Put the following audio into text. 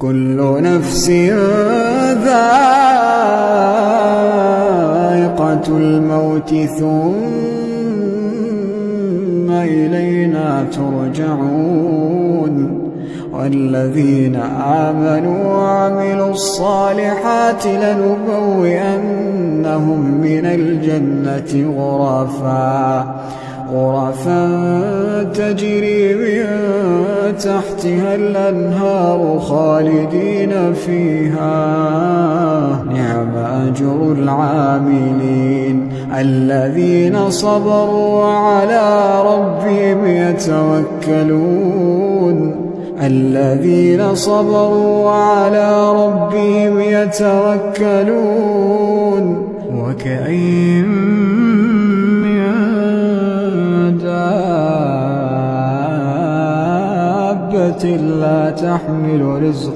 كل نفس ذائقة الموت ثم إلينا ترجعون والذين آمنوا وعملوا الصالحات لنبوئنهم من الجنة غرفا تجري من تحتها الأنهار خالدين فيها نعم أجر العاملين الذين صبروا وعلى ربهم يتوكلون وكأين من دابة لا تحمل رزقها